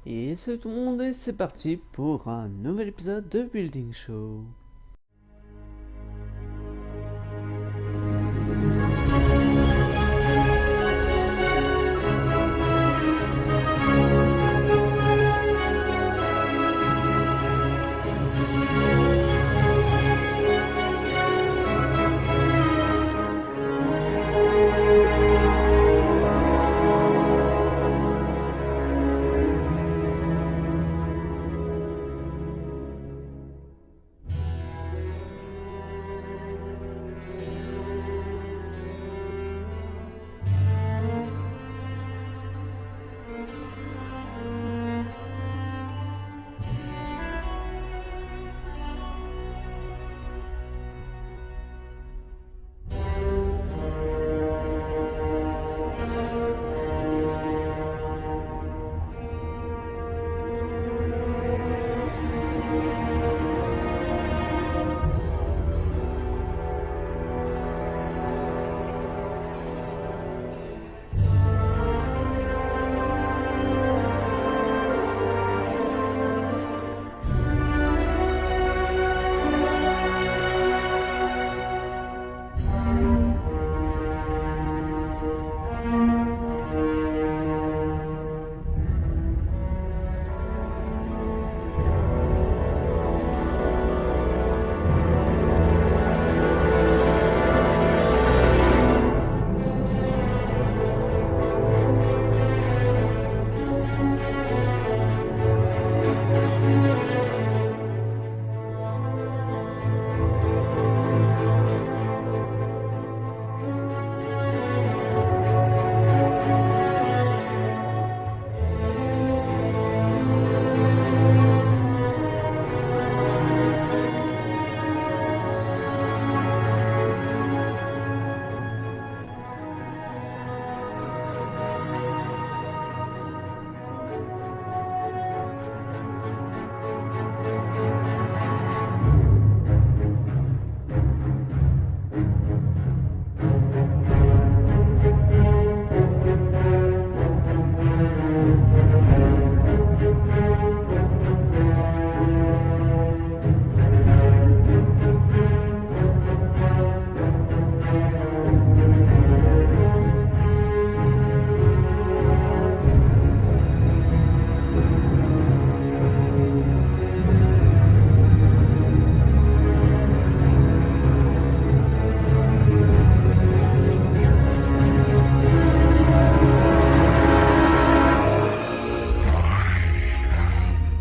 Et salut tout le monde et c'est parti pour un nouvel épisode de Building Show.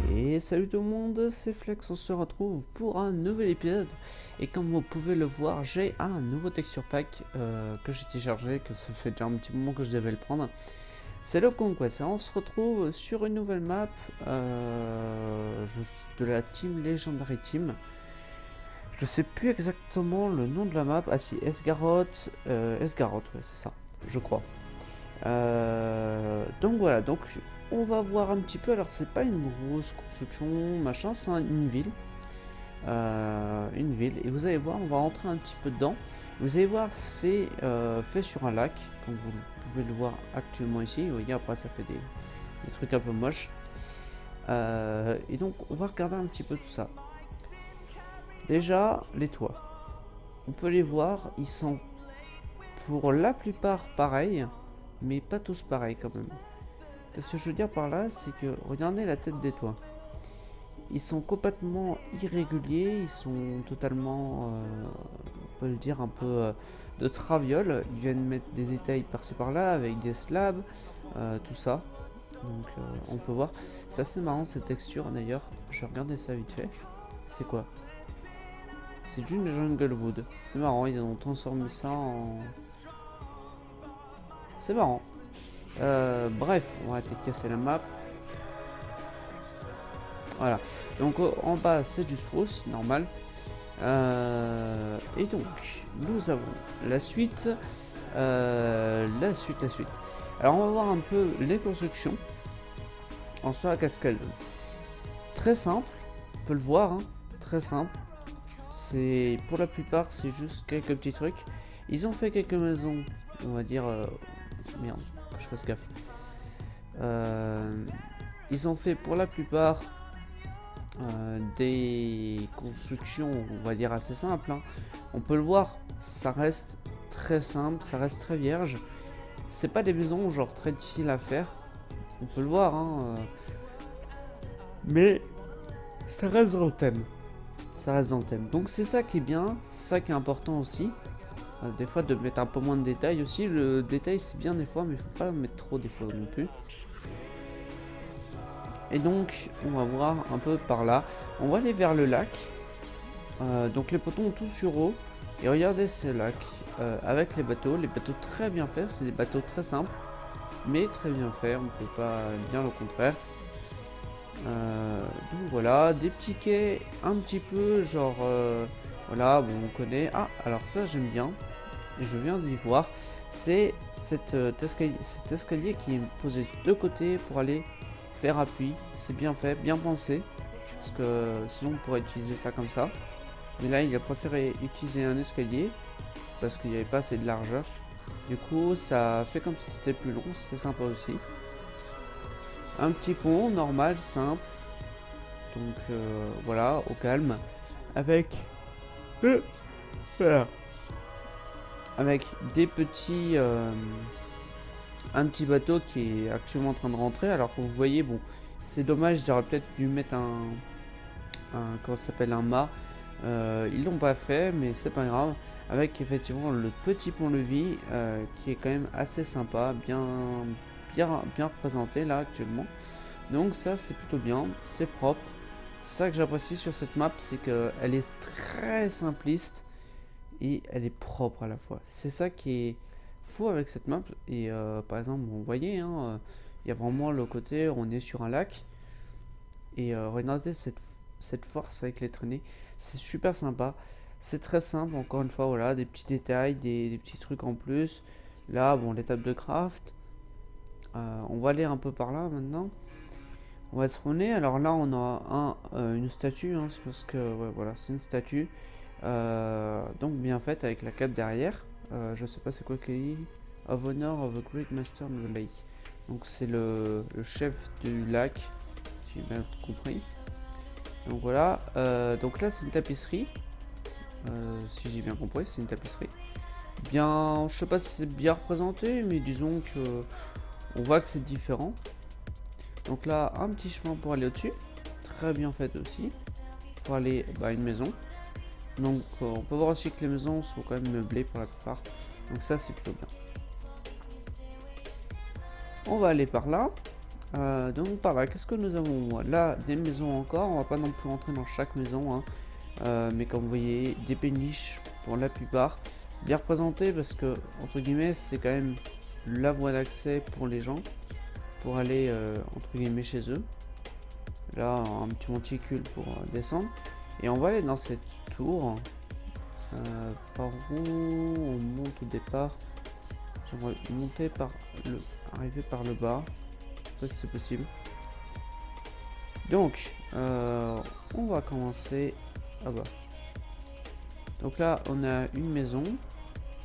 Et salut tout le monde, c'est Flex, on se retrouve pour un nouvel épisode. Et comme vous pouvez le voir, j'ai un nouveau texture pack que j'ai téléchargé, que ça fait déjà un petit moment que je devais le prendre. C'est le Conquest, on se retrouve sur une nouvelle map de la Team Legendary Team. Je sais plus exactement le nom de la map, ah si, Esgaroth, Esgaroth, ouais c'est ça, je crois. Donc voilà, donc on va voir un petit peu. Alors c'est pas une grosse construction machin, c'est une ville, et vous allez voir, on va rentrer un petit peu dedans. Vous allez voir, c'est fait sur un lac, comme vous pouvez le voir actuellement ici. Vous voyez, après ça fait des trucs un peu moches, et donc on va regarder un petit peu tout ça. Déjà les toits, on peut les voir, ils sont pour la plupart pareils, mais pas tous pareils quand même. Qu'est-ce que je veux dire par là, c'est que regardez la tête des toits. Ils sont complètement irréguliers, ils sont totalement, on peut le dire, un peu de traviole. Ils viennent mettre des détails par-ci par-là avec des slabs, tout ça. Donc on peut voir, c'est assez marrant cette texture d'ailleurs. Je vais regarder ça vite fait. C'est quoi? C'est du jungle wood. C'est marrant, ils ont transformé ça en... C'est marrant. Bref, on va arrêter de casser la map. Voilà, donc en bas c'est du spruce, normal. Et donc, nous avons la suite. La suite. Alors on va voir un peu les constructions en soi, qu'est-ce qu'elle donne. Très simple, on peut le voir, hein, très simple. C'est pour la plupart, c'est juste quelques petits trucs. Ils ont fait quelques maisons, on va dire. Merde, que je fasse gaffe. ils ont fait pour la plupart des constructions, on va dire assez simples, hein. On peut le voir, ça reste très simple, ça reste très vierge. C'est pas des maisons genre très difficiles à faire, on peut le voir, hein, mais ça reste dans le thème. Ça reste dans le thème. Donc c'est ça qui est bien, c'est ça qui est important aussi. Des fois de mettre un peu moins de détails aussi. Le détail c'est bien des fois, mais il faut pas mettre trop des fois non plus. Et donc on va voir un peu par là. On va aller vers le lac. Donc les poteaux ont tout sur eau. Et regardez ce lac avec les bateaux très bien faits. C'est des bateaux très simples, mais très bien faits. On peut pas dire le contraire. Donc voilà, des petits quais un petit peu genre voilà, bon on connaît. Ah alors ça j'aime bien, et je viens d'y voir, c'est cet escalier qui est posé de deux côtés pour aller faire appui. C'est bien fait, bien pensé, parce que sinon on pourrait utiliser ça comme ça, mais là il a préféré utiliser un escalier parce qu'il n'y avait pas assez de largeur. Du coup ça fait comme si c'était plus long, c'est sympa aussi. Un petit pont normal, simple. Donc voilà, au calme. Avec voilà. Avec des petits un petit bateau qui est actuellement en train de rentrer. Alors que vous voyez, bon, c'est dommage, j'aurais peut-être dû mettre comment ça s'appelle, un mât. Ils l'ont pas fait, mais c'est pas grave. Avec effectivement le petit pont-levis qui est quand même assez sympa, bien représenté là actuellement. Donc ça c'est plutôt bien, c'est propre. C'est ça que j'apprécie sur cette map, c'est qu'elle est très simpliste et elle est propre à la fois. C'est ça qui est fou avec cette map. Et par exemple, vous voyez, hein, il y a vraiment le côté où on est sur un lac. Et regardez cette force avec les traînées. C'est super sympa. C'est très simple, encore une fois, voilà, des petits détails, des petits trucs en plus. Là, bon, l'étape de craft. On va aller un peu par là maintenant. On va se spawner. Alors là, on a une statue, hein, c'est parce que ouais, voilà, c'est une statue. Donc bien faite avec la cape derrière. Je sais pas c'est quoi qu'il dit. Of Honor of a Great Master of the Lake. Donc c'est le chef du lac, si j'ai bien compris. Donc voilà. Donc là, c'est une tapisserie. Si j'ai bien compris, c'est une tapisserie. Bien, je sais pas si c'est bien représenté, mais disons que on voit que c'est différent. Donc là, un petit chemin pour aller au-dessus. Très bien fait aussi. Pour aller à une maison. Donc on peut voir aussi que les maisons sont quand même meublées pour la plupart. Donc ça c'est plutôt bien. On va aller par là. Donc par là, qu'est-ce que nous avons là? Des maisons encore. On va pas non plus rentrer dans chaque maison, hein. Mais comme vous voyez, des péniches pour la plupart. Bien représentées parce que, entre guillemets, c'est quand même la voie d'accès pour les gens. Pour aller, entre guillemets, chez eux. Là, un petit monticule pour descendre. Et on va aller dans cette tour. Par où on monte au départ? J'aimerais monter arriver par le bas. Je sais pas si c'est possible. Donc, on va commencer. Ah bah. Donc là, on a une maison.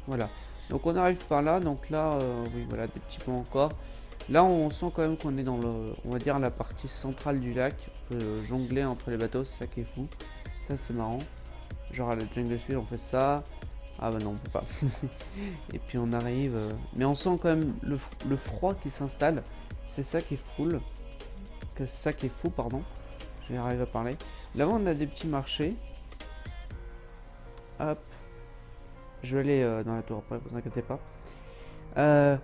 Voilà. Donc on arrive par là. Donc là, oui, voilà, des petits ponts encore. Là, on sent quand même qu'on est dans on va dire, la partie centrale du lac. On peut jongler entre les bateaux, c'est ça qui est fou. Ça, c'est marrant. Genre à la Jungle Speed, on fait ça. Ah bah non, on peut pas. Et puis on arrive. Mais on sent quand même le froid qui s'installe. C'est ça qui est fou. C'est ça qui est fou, pardon. Je vais arriver à parler. Là, on a des petits marchés. Hop. Je vais aller dans la tour après, vous inquiétez pas. Là.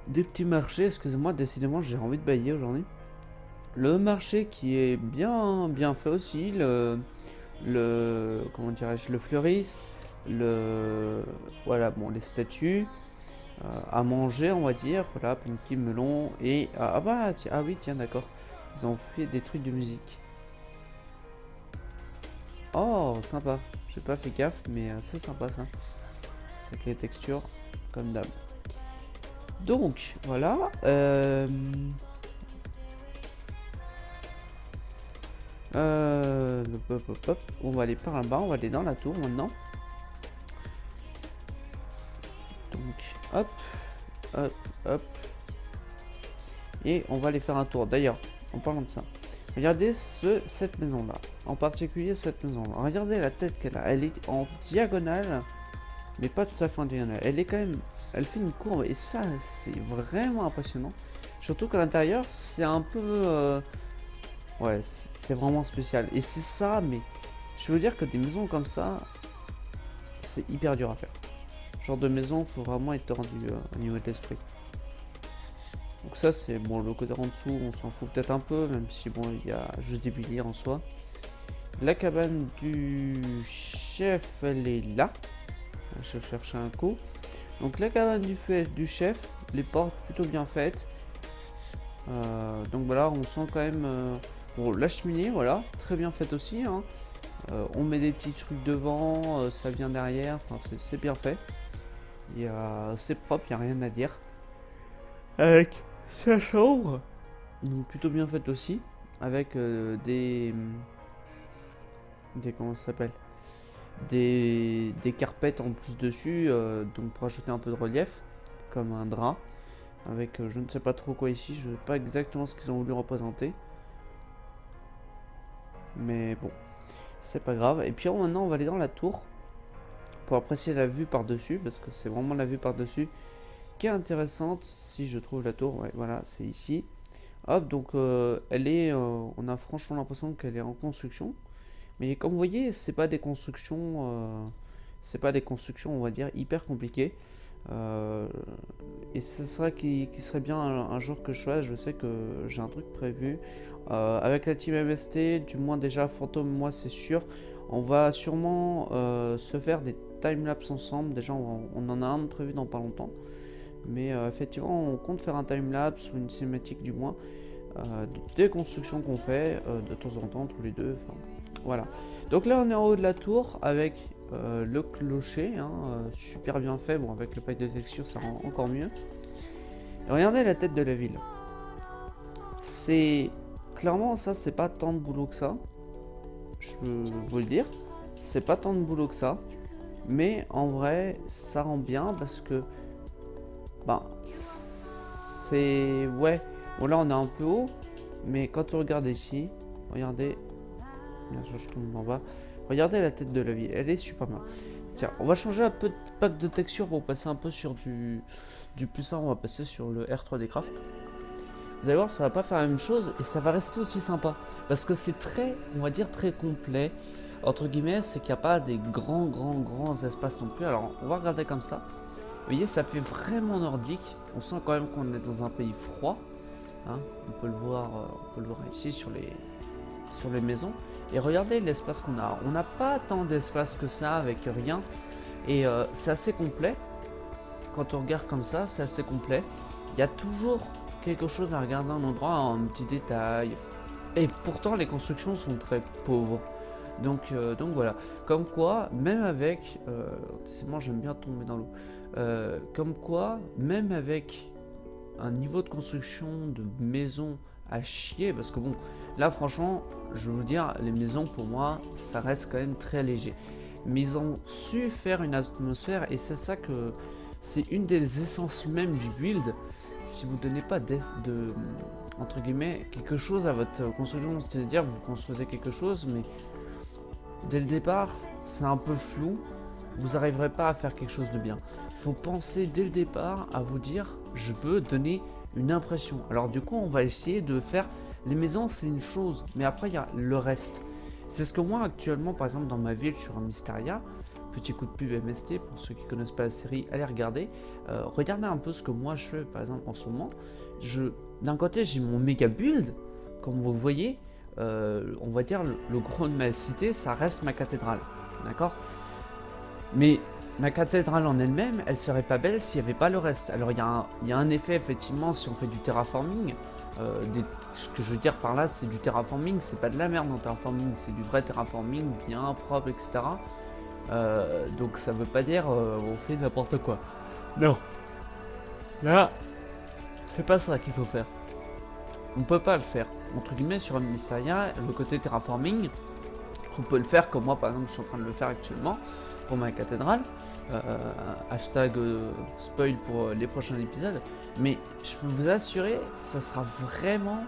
Des petits marchés, excusez-moi, décidément j'ai envie de bailler aujourd'hui. Le marché qui est bien fait aussi, comment dirais-je, le fleuriste, voilà, bon, les statues, à manger on va dire, voilà, pumpkin, melon, et, ah oui tiens d'accord, ils ont fait des trucs de musique. Oh sympa, j'ai pas fait gaffe mais c'est sympa ça, c'est avec les textures comme d'hab. Donc voilà, on va aller par là-bas, on va aller dans la tour maintenant. Donc hop, hop, hop. Et on va aller faire un tour. D'ailleurs, en parlant de ça, regardez cette maison-là. En particulier cette maison-là. Regardez la tête qu'elle a. Elle est en diagonale, mais pas tout à fait en diagonale. Elle est quand même... Elle fait une courbe et ça, c'est vraiment impressionnant. Surtout qu'à l'intérieur, c'est un peu... Ouais, c'est vraiment spécial. Et c'est ça, mais... Je veux dire que des maisons comme ça, c'est hyper dur à faire. Ce genre de maison, faut vraiment être rendu au niveau de l'esprit. Donc ça, c'est bon, le côté en dessous, on s'en fout peut-être un peu, même si bon, il y a juste des piliers en soi. La cabane du chef, elle est là. Je cherche un coup. Donc la cabane du chef, les portes plutôt bien faites. Donc voilà, on sent quand même... bon, la cheminée, voilà, très bien faite aussi. Hein. On met des petits trucs devant, ça vient derrière, enfin, c'est bien fait. C'est propre, il n'y a rien à dire. Avec sa chambre, donc plutôt bien faite aussi. Avec des comment ça s'appelle, des carpettes en plus dessus, donc pour ajouter un peu de relief, comme un drap. Avec je ne sais pas trop quoi ici, je ne sais pas exactement ce qu'ils ont voulu représenter. Mais bon, c'est pas grave. Et puis maintenant on va aller dans la tour pour apprécier la vue par-dessus, parce que c'est vraiment la vue par-dessus qui est intéressante. Si je trouve la tour, ouais, voilà, c'est ici. Hop, donc elle est, on a franchement l'impression qu'elle est en construction. Mais comme vous voyez, c'est pas des constructions, on va dire hyper compliquées. Et ce serait qui serait bien un jour que je fasse. Je sais que j'ai un truc prévu avec la team MST, du moins déjà Fantôme, moi c'est sûr. On va sûrement se faire des timelapse ensemble. Déjà on en a un prévu dans pas longtemps. Mais effectivement on compte faire un timelapse ou une cinématique du moins des constructions qu'on fait de temps en temps tous les deux. Enfin, voilà. Donc là on est en haut de la tour avec le clocher, hein, super bien fait. Bon, avec le pack de texture ça rend encore mieux. Et regardez la tête de la ville. C'est clairement ça, c'est pas tant de boulot que ça. Je peux vous le dire, c'est pas tant de boulot que ça. Mais en vrai, ça rend bien parce que bah c'est ouais. Bon là on est un peu haut, mais quand on regarde ici, regardez, bien sûr je tombe en bas. Regardez la tête de la ville, elle est super bien. Tiens, on va changer un peu de pack de texture pour passer un peu sur du plus simple. On va passer sur le R3D Craft. Vous allez voir, ça va pas faire la même chose et ça va rester aussi sympa. Parce que c'est très, on va dire, très complet. Entre guillemets, c'est qu'il n'y a pas des grands espaces non plus. Alors, on va regarder comme ça. Vous voyez, ça fait vraiment nordique. On sent quand même qu'on est dans un pays froid. Hein, on peut le voir ici sur les maisons. Et regardez l'espace qu'on a. On n'a pas tant d'espace que ça avec rien. Et c'est assez complet. Quand on regarde comme ça, c'est assez complet. Il y a toujours quelque chose à regarder à un endroit, un petit détail. Et pourtant, les constructions sont très pauvres. Donc voilà. Comme quoi, même avec... c'est moi, j'aime bien tomber dans l'eau. Comme quoi, même avec un niveau de construction de maison à chier, parce que bon, là franchement, je veux vous dire, les maisons pour moi, ça reste quand même très léger. Mais ils ont su faire une atmosphère et c'est ça que c'est une des essences même du build. Si vous ne donnez pas entre guillemets quelque chose à votre construction, c'est-à-dire vous construisez quelque chose, mais dès le départ, c'est un peu flou. Vous n'arriverez pas à faire quelque chose de bien. Il faut penser dès le départ à vous dire, je veux donner une impression. Alors du coup, on va essayer de faire... Les maisons, c'est une chose, mais après, il y a le reste. C'est ce que moi, actuellement, par exemple, dans ma ville, sur un Mysteria, petit coup de pub MST, pour ceux qui ne connaissent pas la série, allez regarder. Regardez un peu ce que moi, je fais, par exemple, en ce moment. D'un côté, j'ai mon méga build, comme vous voyez. On va dire, le gros de ma cité, ça reste ma cathédrale. D'accord ? Mais ma cathédrale en elle-même, elle serait pas belle s'il n'y avait pas le reste. Alors il y a un effet effectivement si on fait du terraforming. Ce que je veux dire par là, c'est du terraforming, c'est pas de la merde dans terraforming, c'est du vrai terraforming bien propre, etc. Donc ça veut pas dire on fait n'importe quoi. Non. Là, c'est pas ça qu'il faut faire. On peut pas le faire. Entre guillemets, sur un Mysteria, le côté terraforming, On peut le faire comme moi par exemple je suis en train de le faire actuellement pour ma cathédrale. Hashtag spoil pour les prochains épisodes. Mais je peux vous assurer, ça sera vraiment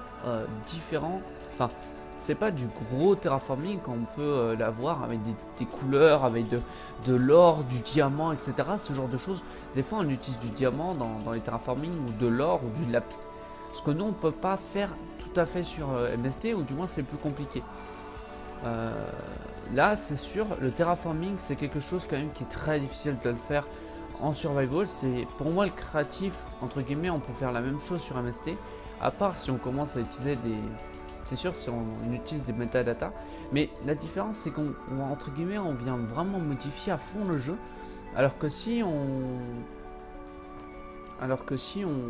différent. Enfin, c'est pas du gros terraforming qu'on peut l'avoir avec des couleurs, avec de l'or, du diamant, etc. Ce genre de choses. Des fois on utilise du diamant dans les terraforming ou de l'or ou du lapis. Ce que nous on peut pas faire tout à fait sur MST, ou du moins c'est plus compliqué. Là c'est sûr, le terraforming c'est quelque chose quand même qui est très difficile de le faire en survival. C'est pour moi le créatif entre guillemets, on peut faire la même chose sur MST, à part si on commence à utiliser des... C'est sûr si on utilise des metadata, mais la différence c'est qu'on entre guillemets on vient vraiment modifier à fond le jeu, alors que si on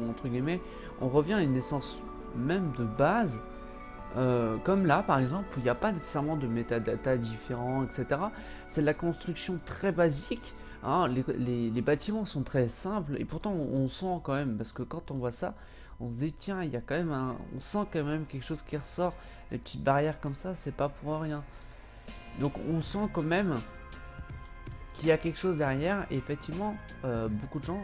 entre guillemets on revient à une essence même de base. Comme là par exemple où il n'y a pas nécessairement de metadata différents, etc. C'est de la construction très basique, hein. Les bâtiments sont très simples et pourtant on sent quand même, parce que quand on voit ça on se dit tiens, il y a quand même on sent quand même quelque chose qui ressort. Les petites barrières comme ça, c'est pas pour rien, donc on sent quand même qu'il y a quelque chose derrière. Et effectivement beaucoup de gens,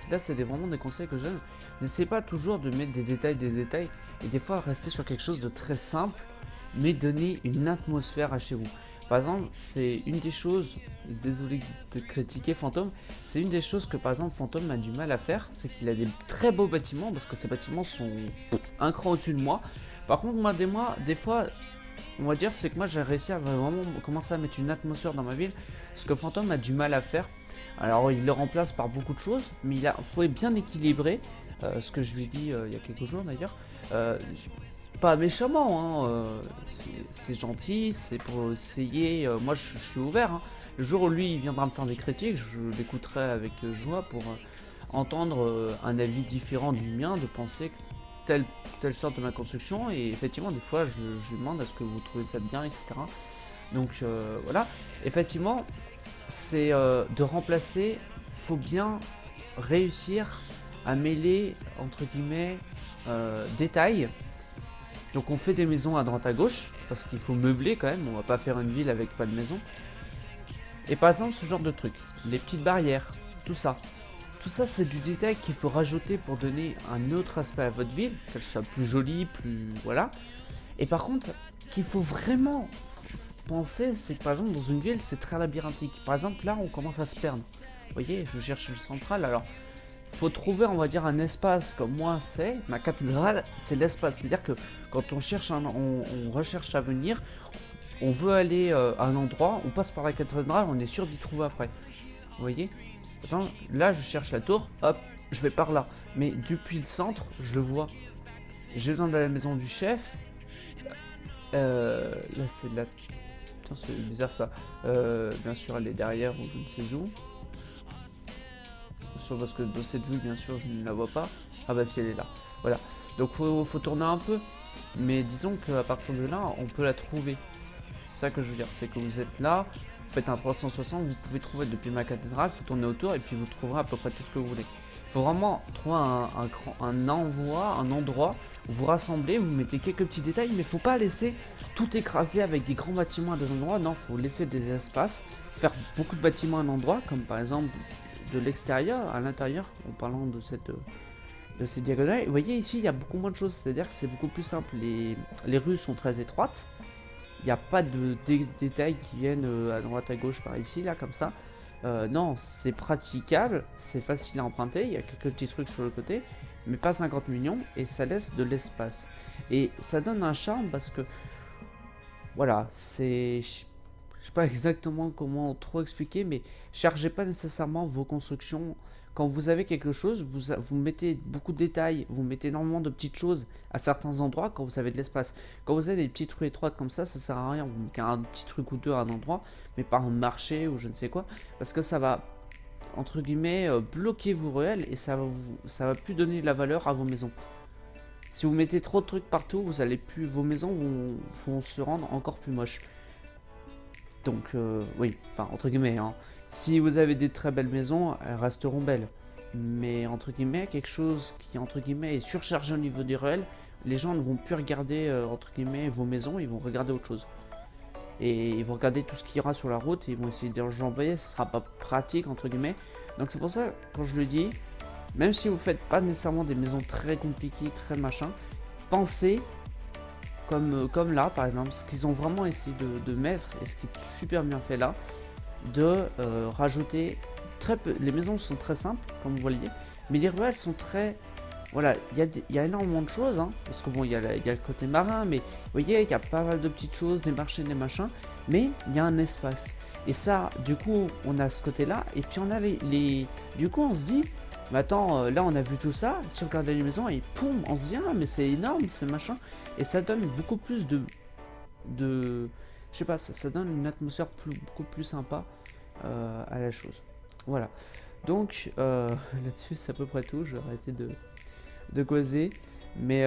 là c'est vraiment des conseils que je donne, n'essayez pas toujours de mettre des détails, et des fois rester sur quelque chose de très simple mais donner une atmosphère à chez vous. Par exemple, c'est une des choses, désolé de critiquer Fantôme, c'est une des choses que par exemple Fantôme a du mal à faire, c'est qu'il a des très beaux bâtiments, parce que ces bâtiments sont un cran au-dessus de moi. Par contre moi des fois on va dire c'est que moi j'ai réussi à vraiment commencer à mettre une atmosphère dans ma ville, ce que Fantôme a du mal à faire. Alors il le remplace par beaucoup de choses, mais il faut bien équilibrer, ce que je lui ai dit il y a quelques jours d'ailleurs, pas méchamment, hein, c'est gentil, c'est pour essayer, moi je suis ouvert, hein. Le jour où lui il viendra me faire des critiques, je l'écouterai avec joie pour entendre un avis différent du mien, de penser telle sorte de ma construction. Et effectivement des fois je lui demande est-ce que vous trouvez ça bien, etc. Donc voilà, effectivement c'est de remplacer, faut bien réussir à mêler entre guillemets détails. Donc on fait des maisons à droite à gauche, parce qu'il faut meubler quand même, on va pas faire une ville avec pas de maison. Et par exemple ce genre de trucs, les petites barrières, tout ça c'est du détail qu'il faut rajouter pour donner un autre aspect à votre ville, qu'elle soit plus jolie, plus... voilà. Et par contre, qu'il faut vraiment penser, c'est que par exemple dans une ville c'est très labyrinthique. Par exemple là on commence à se perdre. Vous voyez, je cherche le central, alors faut trouver on va dire un espace, comme moi c'est, ma cathédrale c'est l'espace. C'est-à-dire que quand on cherche on recherche à venir, on veut aller à un endroit, on passe par la cathédrale, on est sûr d'y trouver après. Vous voyez? Attends, là je cherche la tour, hop, je vais par là. Mais depuis le centre, je le vois. J'ai besoin de la maison du chef. Là c'est de la... Putain, c'est bizarre ça. Bien sûr elle est derrière ou je ne sais où. Bien sûr, parce que dans cette vue bien sûr je ne la vois pas. Ah bah si, elle est là. Voilà. Donc faut tourner un peu. Mais disons qu'à partir de là, on peut la trouver. C'est ça que je veux dire, c'est que vous êtes là, vous faites un 360, vous pouvez trouver depuis ma cathédrale, il faut tourner autour et puis vous trouverez à peu près tout ce que vous voulez. Il faut vraiment trouver un endroit où vous rassemblez, vous mettez quelques petits détails, mais il ne faut pas laisser tout écraser avec des grands bâtiments à des endroits. Non, il faut laisser des espaces, faire beaucoup de bâtiments à un endroit, comme par exemple de l'extérieur à l'intérieur, en parlant de ces diagonales. Vous voyez ici, il y a beaucoup moins de choses, c'est-à-dire que c'est beaucoup plus simple. Les rues sont très étroites. Il n'y a pas de détails qui viennent à droite à gauche par ici, là, comme ça. Non, c'est praticable, c'est facile à emprunter, il y a quelques petits trucs sur le côté, mais pas 50 millions, et ça laisse de l'espace. Et ça donne un charme parce que, voilà, c'est... Je sais pas exactement comment trop expliquer, mais chargez pas nécessairement vos constructions. Quand vous avez quelque chose, vous mettez beaucoup de détails, vous mettez énormément de petites choses à certains endroits quand vous avez de l'espace. Quand vous avez des petites rues étroites comme ça sert à rien. Vous mettez un petit truc ou deux à un endroit, mais pas un marché ou je ne sais quoi, parce que ça va, entre guillemets, bloquer vos ruelles et ça va plus donner de la valeur à vos maisons. Si vous mettez trop de trucs partout, vos maisons vont se rendre encore plus moches. Donc oui, enfin entre guillemets, hein. Si vous avez des très belles maisons, elles resteront belles. Mais entre guillemets, quelque chose qui entre guillemets est surchargé au niveau des ruelles, les gens ne vont plus regarder entre guillemets vos maisons, ils vont regarder autre chose. et ils vont regarder tout ce qu'il y aura sur la route et ils vont essayer d'enjamber, ce sera pas pratique entre guillemets. Donc c'est pour ça quand je le dis, même si vous faites pas nécessairement des maisons très compliquées, très machin, pensez comme là par exemple, ce qu'ils ont vraiment essayé de mettre et ce qui est super bien fait là, de rajouter très peu. Les maisons sont très simples comme vous voyez, mais les ruelles sont très... Voilà, il y a énormément de choses, hein, parce que bon, il y a le côté marin, mais vous voyez, il y a pas mal de petites choses, des marchés, des machins, mais il y a un espace. Et ça, du coup, on a ce côté-là, et puis on a Du coup, on se dit, mais attends, là, on a vu tout ça, si on regarde les maisons, et poum, on se dit, ah, mais c'est énorme, c'est machin, et ça donne beaucoup plus je sais pas, ça donne une atmosphère beaucoup plus sympa à la chose. Voilà. Donc, là-dessus, c'est à peu près tout, je vais arrêter de causer, mais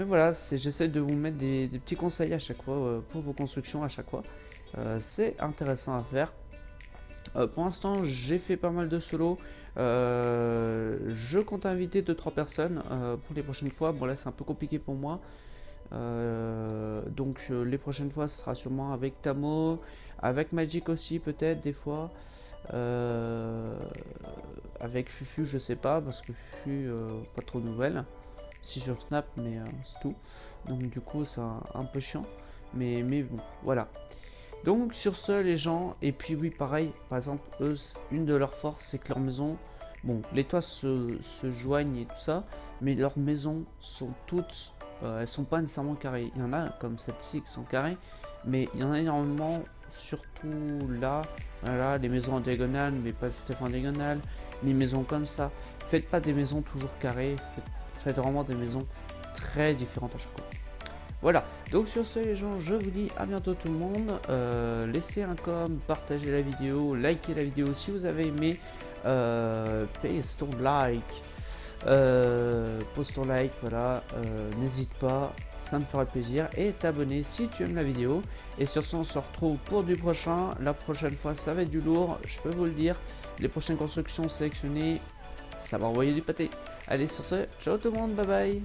voilà, j'essaie de vous mettre des petits conseils à chaque fois pour vos constructions à chaque fois. C'est intéressant à faire. Pour l'instant j'ai fait pas mal de solos, je compte inviter 2-3 personnes pour les prochaines fois. Bon là c'est un peu compliqué pour moi, donc les prochaines fois ce sera sûrement avec Tamo, avec Magic aussi peut-être des fois, avec Fufu je sais pas parce que Fufu pas trop de nouvelles, si sur Snap mais c'est tout, donc du coup c'est un peu chiant, mais bon voilà. Donc sur ce les gens, et puis oui pareil, par exemple eux, une de leurs forces c'est que leur maison, bon les toits se joignent et tout ça, mais leurs maisons sont toutes, elles sont pas nécessairement carrées. Il y en a comme celle-ci qui sont carrées, mais il y en a énormément, surtout là, voilà, les maisons en diagonale, mais pas tout à fait en diagonale, les maisons comme ça. Faites pas des maisons toujours carrées, faites vraiment des maisons très différentes à chaque fois. Voilà, donc sur ce les gens, je vous dis à bientôt tout le monde, laissez un com, partagez la vidéo, likez la vidéo si vous avez aimé, paste ton like, pose ton like, voilà, n'hésite pas, ça me fera plaisir, et t'abonner si tu aimes la vidéo, et sur ce on se retrouve pour du prochain. La prochaine fois ça va être du lourd, je peux vous le dire, les prochaines constructions sélectionnées, ça va envoyer du pâté. Allez sur ce, ciao tout le monde, bye bye.